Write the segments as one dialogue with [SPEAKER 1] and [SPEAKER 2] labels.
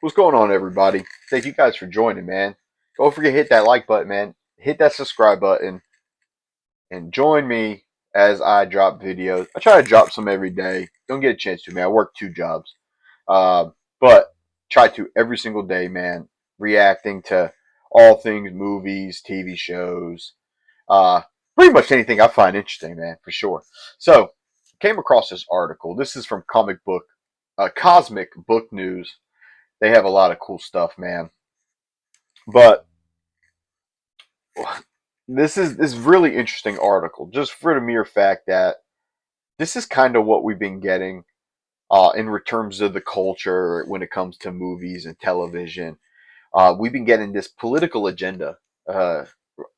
[SPEAKER 1] What's going on, everybody? Thank you guys for joining, man. Don't forget to hit that like button, man. Hit that subscribe button and join me as I drop videos. I try to drop some every day. Don't get a chance to, man. I work 2 jobs. But try to every single day, man, reacting to all things movies, TV shows, uh, pretty much anything I find interesting, man, for sure. So, came across this article. This is from Cosmic Book News. They have a lot of cool stuff, man. But this really interesting article, just for the mere fact that this is kind of what we've been getting in terms of the culture when it comes to movies and television. We've been getting this political agenda, uh,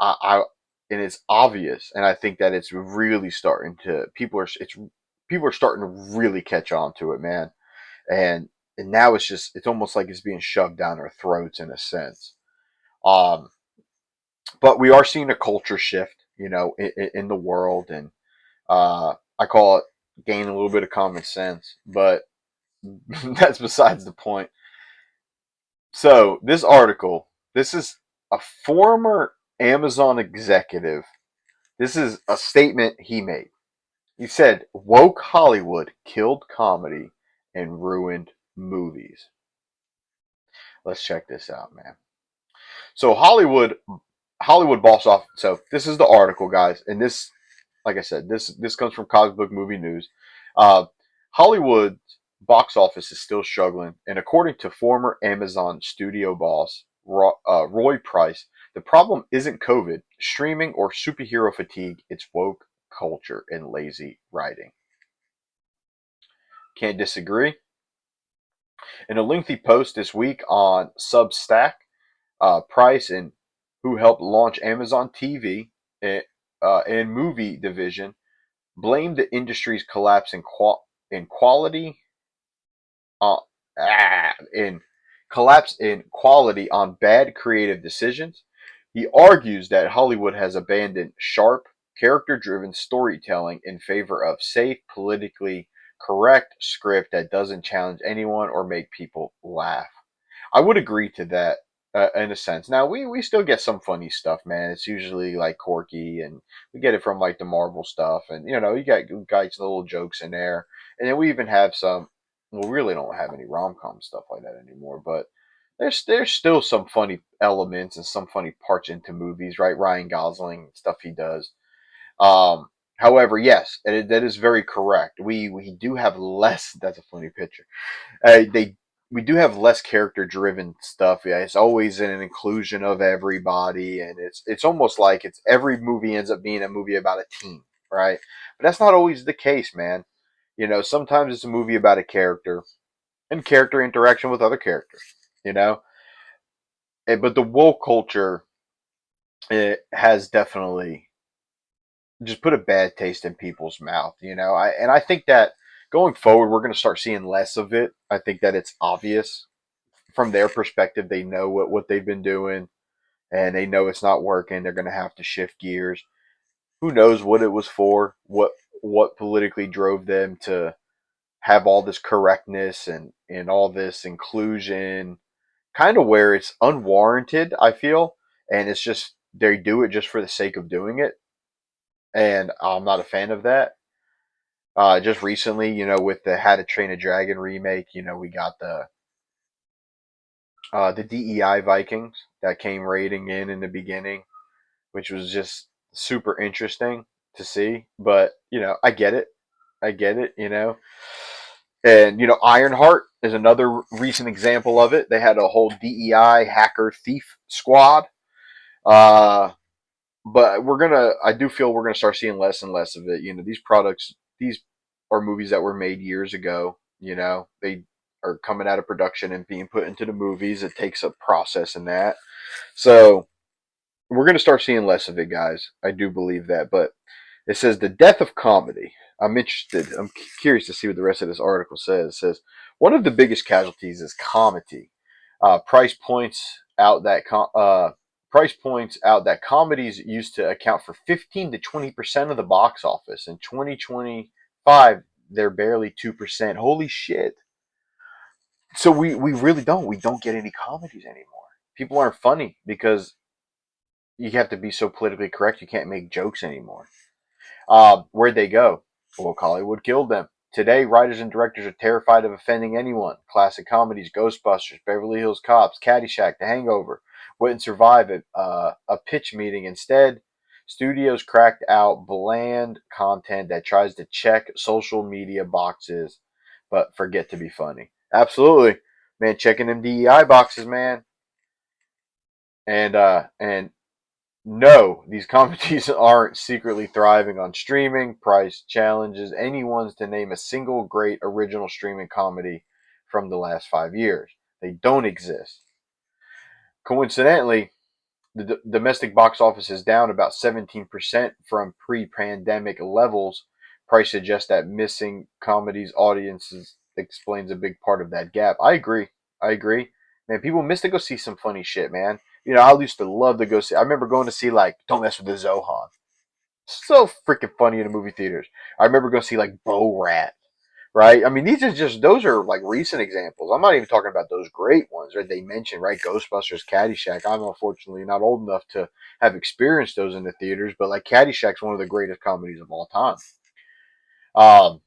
[SPEAKER 1] I and it's obvious, and I think that it's really starting to people are starting to really catch on to it, man. And now it's almost like it's being shoved down our throats in a sense. Um, but we are seeing a culture shift, in the world, and I call it gain a little bit of common sense, but that's besides the point. So this is a former Amazon executive. This is a statement he made. He said, "Woke Hollywood killed comedy and ruined movies." Let's check this out, man. So Hollywood boss off. So this is the article, guys, and this, like I said, this comes from Comic Book Movie News. Uh, Hollywood's box office is still struggling, and according to former Amazon studio boss Roy Price, the problem isn't COVID, streaming, or superhero fatigue. It's woke culture and lazy writing. Can't disagree. In a lengthy post this week on Substack, Price, and who helped launch Amazon TV and movie division, blamed the industry's collapse in quality uh, in collapse in quality on bad creative decisions. He argues that Hollywood has abandoned sharp, character-driven storytelling in favor of safe, politically correct script that doesn't challenge anyone or make people laugh. I would agree to that in a sense. Now we still get some funny stuff, man. It's usually like quirky, and we get it from like the Marvel stuff, and you got guys little jokes in there, and then we even have some. Well, we really don't have any rom com stuff like that anymore, but there's still some funny elements and some funny parts into movies, right? Ryan Gosling stuff he does. Um, However, yes, that is very correct. We do have less. That's a funny picture. They We do have less character driven stuff. Yeah, it's always an inclusion of everybody, and it's almost like it's every movie ends up being a movie about a team, right? But that's not always the case, man. Sometimes it's a movie about a character and character interaction with other characters. You know, but the woke culture, it has definitely just put a bad taste in people's mouth. I think that going forward, we're going to start seeing less of it. I think that it's obvious from their perspective. They know what they've been doing, and they know it's not working. They're going to have to shift gears. Who knows what it was for? What politically drove them to have all this correctness and all this inclusion, kind of where it's unwarranted, I feel, and it's just they do it just for the sake of doing it, and I'm not a fan of that. Just recently, with the How to Train a Dragon remake, we got the DEI Vikings that came raiding in the beginning, which was just super interesting to see. But I get it, I get it. And Ironheart is another recent example of it. They had a whole DEI hacker thief squad. Uh, but I do feel we're gonna start seeing less and less of it. These are movies that were made years ago. They are coming out of production and being put into the movies. It takes a process in that. So we're gonna start seeing less of it, guys. I do believe that. But it says the death of comedy. I'm interested. I'm curious to see what the rest of this article says. It says one of the biggest casualties is comedy. Uh, Price points out that Price points out that comedies used to account for 15 to 20% of the box office. In 2025, they're barely 2%. Holy shit! So we really don't. We don't get any comedies anymore. People aren't funny because you have to be so politically correct. You can't make jokes anymore. Where'd they go? Well, Hollywood killed them. Today, writers and directors are terrified of offending anyone. Classic comedies, Ghostbusters, Beverly Hills Cops, Caddyshack, The Hangover wouldn't survive a pitch meeting. Instead, studios cracked out bland content that tries to check social media boxes but forget to be funny. Absolutely. Man, checking them DEI boxes, man. And no, these comedies aren't secretly thriving on streaming. Price challenges anyone's to name a single great original streaming comedy from the last 5 years. They don't exist. Coincidentally, the domestic box office is down about 17% from pre-pandemic levels. Price suggests that missing comedies audiences explains a big part of that gap. I agree. I agree. Man, people miss to go see some funny shit, man. You know, I used to love to go see. I remember going to see like Don't Mess with the Zohan. So freaking funny in the movie theaters. I remember going to see like Bo Rat, right? I mean, these are just those are like recent examples. I'm not even talking about those great ones that they mentioned, right? Ghostbusters, Caddyshack. I'm unfortunately not old enough to have experienced those in the theaters, but like Caddyshack's one of the greatest comedies of all time. Um,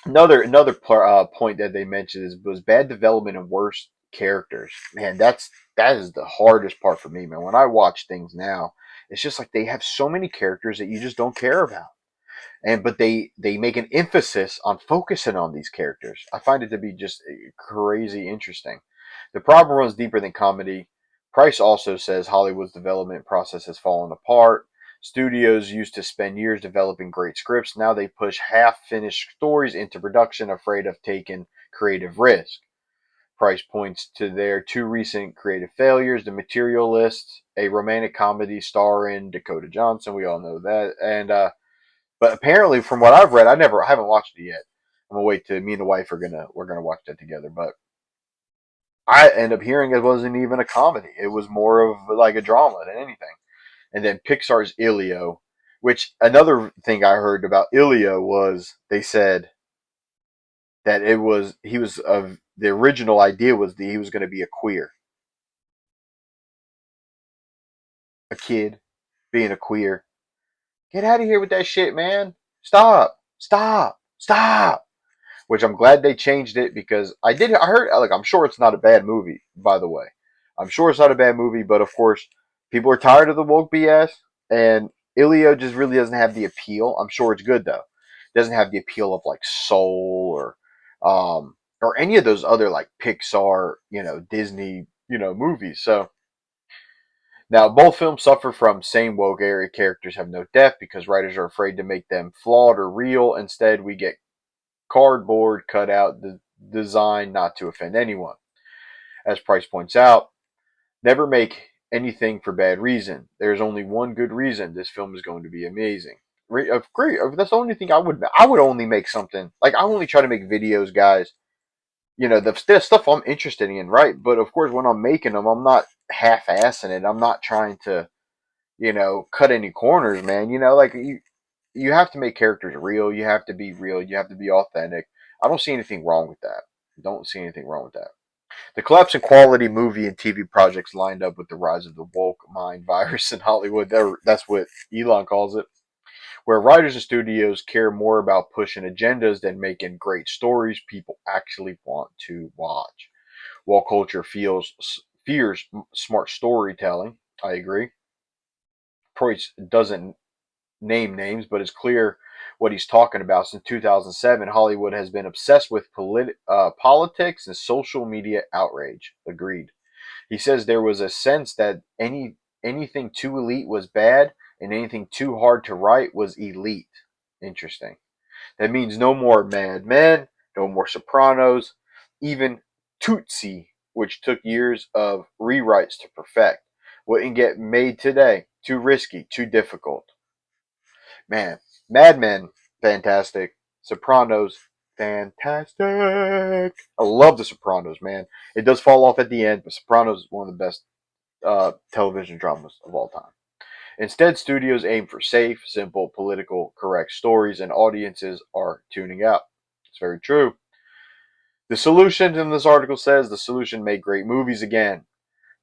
[SPEAKER 1] another point that they mentioned is was bad development and worse characters. Man, that is the hardest part for me, man. When I watch things now, it's just like they have so many characters that you just don't care about, and but they make an emphasis on focusing on these characters. I find it to be just crazy interesting. The problem runs deeper than comedy. Price also says Hollywood's development process has fallen apart. Studios used to spend years developing great scripts. Now they push half-finished stories into production, afraid of taking creative risk. Price points to their two recent creative failures: The Materialist, a romantic comedy starring Dakota Johnson. We all know that, and but apparently, from what I've read, I haven't watched it yet. I'm gonna wait till me and the wife we're gonna watch that together. But I end up hearing it wasn't even a comedy. It was more of like a drama than anything. And then Pixar's Ilio, which another thing I heard about Ilio was they said that it was he was of the original idea was that he was going to be a queer, a kid being a queer. Get out of here with that shit, man! Stop! Stop! Stop! Which I'm glad they changed it because I heard like I'm sure it's not a bad movie, by the way. I'm sure it's not a bad movie, but of course people are tired of the woke BS, and Ilio just really doesn't have the appeal. I'm sure it's good though. It doesn't have the appeal of like Soul or any of those other like Pixar, Disney, movies. So now both films suffer from same woke area characters have no depth because writers are afraid to make them flawed or real. Instead, we get cardboard cutout designed not to offend anyone. As Price points out, never make anything for bad reason. There's only one good reason this film is going to be amazing. Great. That's the only thing I would only make something like I only try to make videos, guys. The stuff I'm interested in, right? But of course, when I'm making them, I'm not half-assing it. I'm not trying to, cut any corners, man. Like you have to make characters real. You have to be real. You have to be authentic. I don't see anything wrong with that. Don't see anything wrong with that. The collapse in quality movie and TV projects lined up with the rise of the woke mind virus in Hollywood. That's what Elon calls it. Where writers and studios care more about pushing agendas than making great stories people actually want to watch. While culture fears smart storytelling, I agree. Preuss doesn't name names, but it's clear what he's talking about. Since 2007, Hollywood has been obsessed with politics and social media outrage. Agreed. He says there was a sense that anything too elite was bad and anything too hard to write was elite. Interesting. That means no more Mad Men, no more Sopranos, even Tootsie, which took years of rewrites to perfect, wouldn't get made today. Too risky, too difficult. Man, Mad Men, fantastic. Sopranos, fantastic. I love The Sopranos, man. It does fall off at the end, but Sopranos is one of the best television dramas of all time. Instead, studios aim for safe, simple, political, correct stories, and audiences are tuning out. It's very true. The solution in this article says the solution: make great movies again.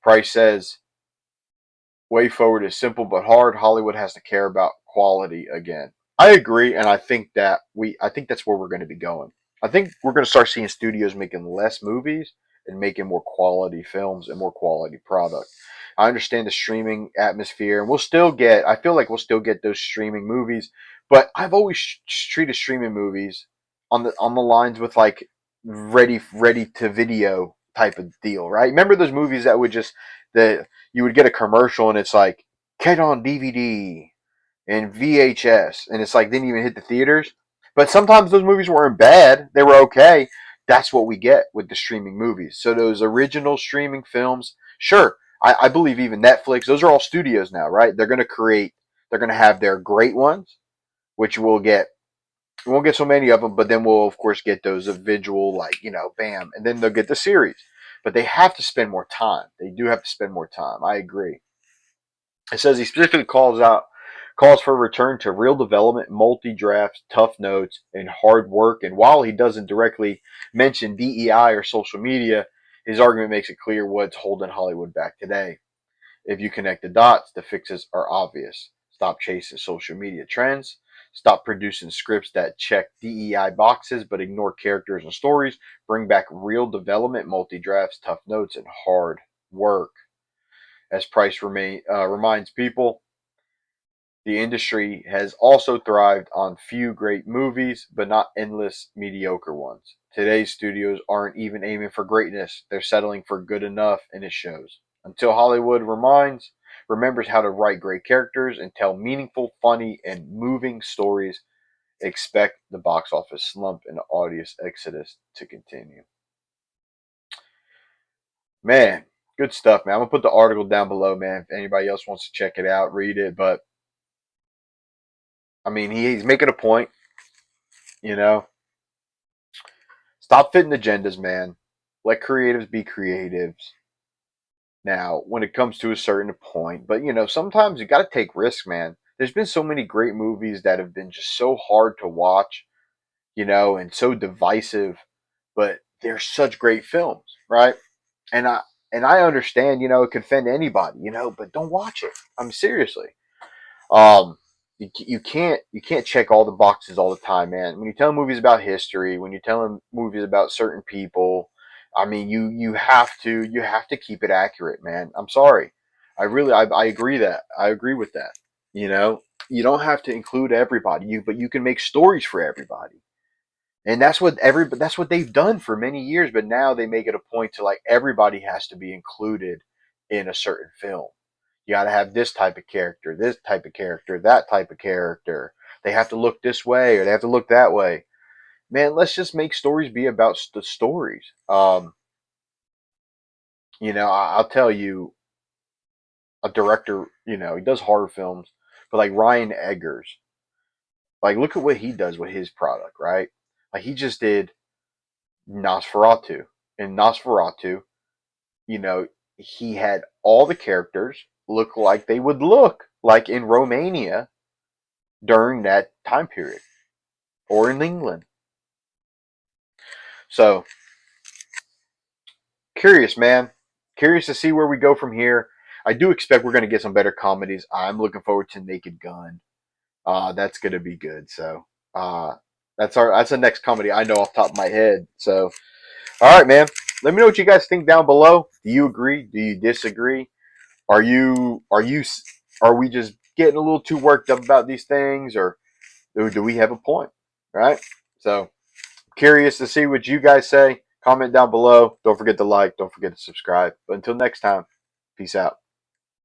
[SPEAKER 1] Price says way forward is simple but hard. Hollywood has to care about quality again. I agree, and I think that's where we're going to be going. I think we're going to start seeing studios making less movies and making more quality films and more quality product. I understand the streaming atmosphere, and we'll still get. I feel like we'll still get those streaming movies, but I've always treated streaming movies on the lines with like ready to video type of deal, right? Remember those movies that would just that you would get a commercial and it's like get on DVD and VHS, and it's like didn't even hit the theaters. But sometimes those movies weren't bad; they were okay. That's what we get with the streaming movies. So those original streaming films, sure, I believe even Netflix. Those are all studios now, right? They're going to create. They're going to have their great ones, which we'll get. We won't get so many of them, but then we'll of course get those visual, like bam, and then they'll get the series. But they have to spend more time. They do have to spend more time. I agree. It says he specifically calls for a return to real development, multi drafts, tough notes, and hard work. And while he doesn't directly mention DEI or social media, his argument makes it clear what's holding Hollywood back today. If you connect the dots, the fixes are obvious. Stop chasing social media trends. Stop producing scripts that check DEI boxes but ignore characters and stories. Bring back real development, multi drafts, tough notes, and hard work. As reminds people, the industry has also thrived on few great movies, but not endless mediocre ones. Today's studios aren't even aiming for greatness, they're settling for good enough, and it shows. Until Hollywood remembers how to write great characters and tell meaningful, funny, and moving stories, expect the box office slump and the audience exodus to continue. Man, good stuff, man. I'm gonna put the article down below, man. If anybody else wants to check it out, read it. But I mean, he's making a point. You know, stop fitting agendas, man. Let creatives be creatives. Now, when it comes to a certain point, but sometimes you got to take risks, man. There's been so many great movies that have been just so hard to watch, and so divisive, but they're such great films, right? And I understand, it could offend anybody, but don't watch it. I'm seriously. Um, you can't check all the boxes all the time, man. When you tell movies about history, when you tell them movies about certain people, I mean, you have to keep it accurate, man. I'm sorry. I agree that I agree with that. You know, you don't have to include everybody, but you can make stories for everybody. And that's what they've done for many years, but now they make it a point to like everybody has to be included in a certain film. You got to have this type of character, that type of character. They have to look this way or they have to look that way. Man, let's just make stories be about the stories. I'll tell you, a director, he does horror films, but like Ryan Eggers, like look at what he does with his product, right? Like he just did Nosferatu. In Nosferatu, you know, he had all the characters look like they would look like in Romania during that time period or in England. So curious, man. Curious to see where we go from here. I do expect we're going to get some better comedies. I'm looking forward to Naked Gun. That's going to be good. So uh, that's the next comedy I know off the top of my head. So all right, man. Let me know what you guys think down below. Do you agree? Do you disagree? Are we just getting a little too worked up about these things, or do we have a point? Right? So curious to see what you guys say. Comment down below. Don't forget to like. Don't forget to subscribe. But until next time, peace out.